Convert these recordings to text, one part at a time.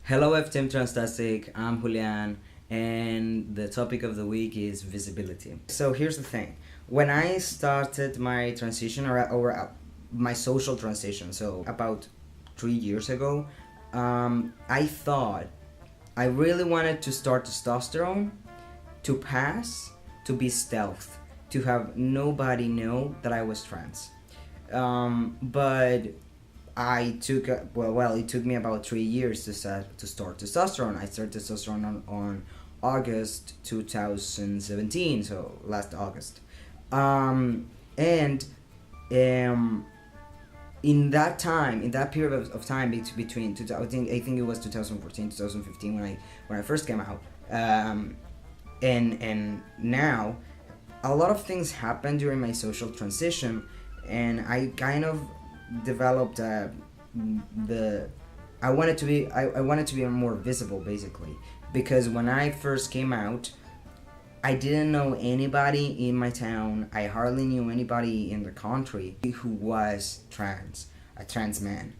Hello, Team Transtastic. I'm Julian, and the topic of the week is visibility. So here's the thing: when I started my transition, or my social transition, so about 3 years ago, I thought I really wanted to start testosterone, to pass, to be stealth, to have nobody know that I was trans. But I took it took me about 3 years to start testosterone. I started testosterone on August 2017, so last August. And in that period of time between I think it was 2014 2015 when I first came out. And now a lot of things happened during my social transition, and I kind of developed the I wanted to be more visible, basically, because when I first came out, I didn't know anybody in my town. I hardly knew anybody in the country who was a trans man.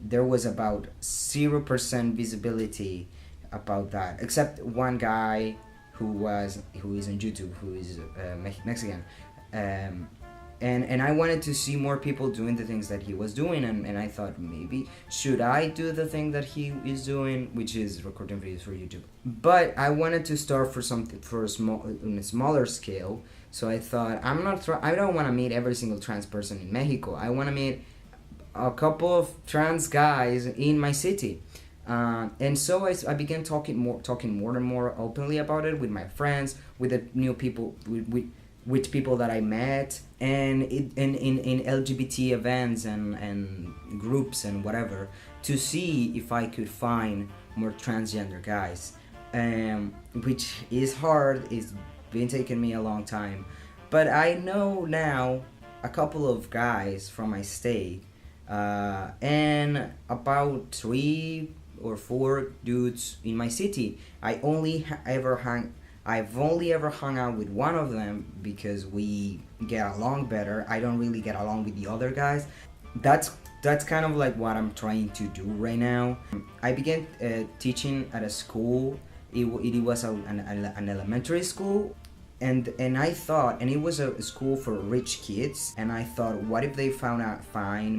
There was about 0% visibility about that, except one guy who is on YouTube, who is Mexican. And I wanted to see more people doing the things that he was doing, and I thought, maybe should I do the thing that he is doing, which is recording videos for YouTube. But I wanted to start on a smaller scale. So I thought, I don't want to meet every single trans person in Mexico. I want to meet a couple of trans guys in my city. And so I began talking more and more openly about it with my friends, with the new people, with people that I met, and in LGBT events and groups and whatever, to see if I could find more transgender guys, which is hard. It's been taking me a long time, but I know now a couple of guys from my state, and about 3 or 4 dudes in my city. I've only ever hung out with one of them because we get along better. I don't really get along with the other guys. That's kind of like what I'm trying to do right now. I began teaching at a school. It was an elementary school, and I thought, and it was a school for rich kids, and I thought, what if they find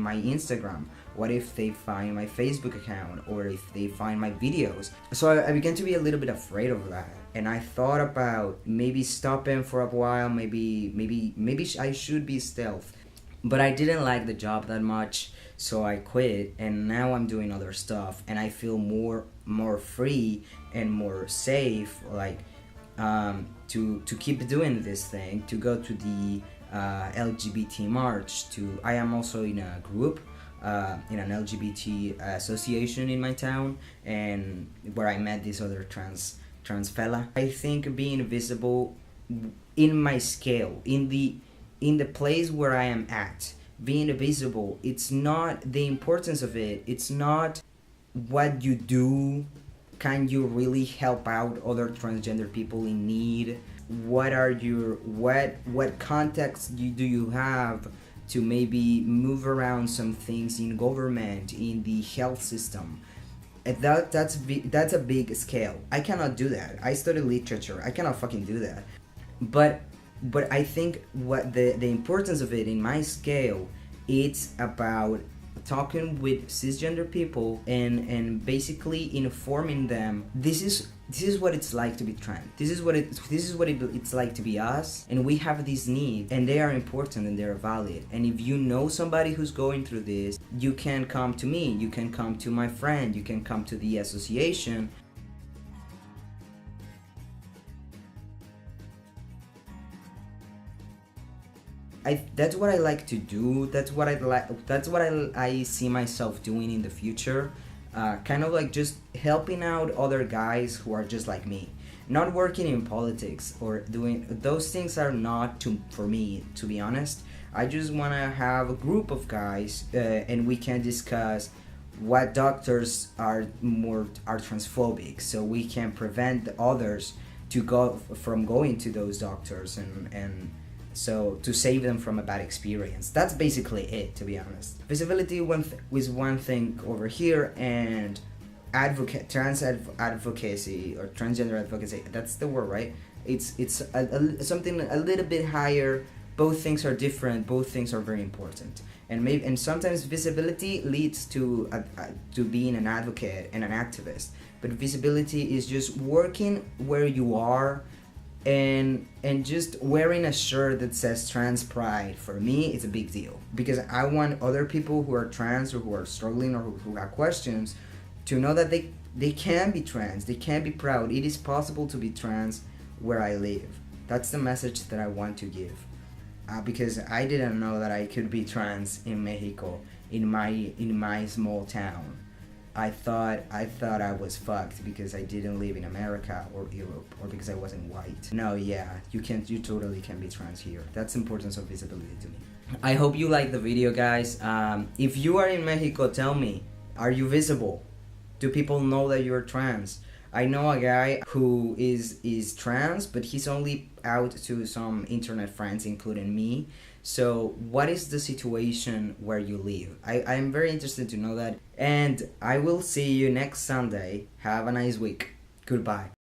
my Instagram? What if they find my Facebook account, or if they find my videos? So I began to be a little bit afraid of that, and I thought about maybe stopping for a while. Maybe I should be stealth, but I didn't like the job that much, so I quit. And now I'm doing other stuff, and I feel more free and more safe, like to keep doing this thing, to go to the LGBT march. I am also in a group, in an LGBT association in my town, and where I met this other trans fella. I think being visible in my scale, in the place where I am at, being visible, it's not the importance of it. It's not what you do. Can you really help out other transgender people in need? What context do you have to maybe move around some things in government, in the health system? That's a big scale. I cannot do that. I studied literature. I cannot fucking do that. But I think what the importance of it in my scale, it's about talking with cisgender people and basically informing them, this is what it's like to be trans. This is what it's like to be us, and we have these needs, and they are important and they are valid. And if you know somebody who's going through this, you can come to me, you can come to my friend, you can come to the association. That's what I like to do. That's what I see myself doing in the future. Kind of like just helping out other guys who are just like me. Not working in politics or doing those things are not for me, to be honest. I just want to have a group of guys, and we can discuss what doctors are transphobic, so we can prevent the others from going to those doctors, and so to save them from a bad experience. That's basically it, to be honest. Visibility is one thing over here, and advocacy or transgender advocacy. That's the word, right? It's something a little bit higher. Both things are different. Both things are very important. And sometimes visibility leads to being an advocate and an activist. But visibility is just working where you are, and just wearing a shirt that says trans pride. For me, it's a big deal, because I want other people who are trans or who are struggling or who have questions to know that they can be trans, they can be proud. It is possible to be trans where I live. That's the message that I want to give, because I didn't know that I could be trans in Mexico, in my small town. I thought I was fucked because I didn't live in America or Europe, or because I wasn't white. No, yeah, you totally can be trans here. That's the importance of visibility to me. I hope you like the video, guys. If you are in Mexico, tell me, are you visible? Do people know that you're trans? I know a guy who is trans, but he's only out to some internet friends, including me. So what is the situation where you live? I'm very interested to know that. And I will see you next Sunday. Have a nice week. Goodbye.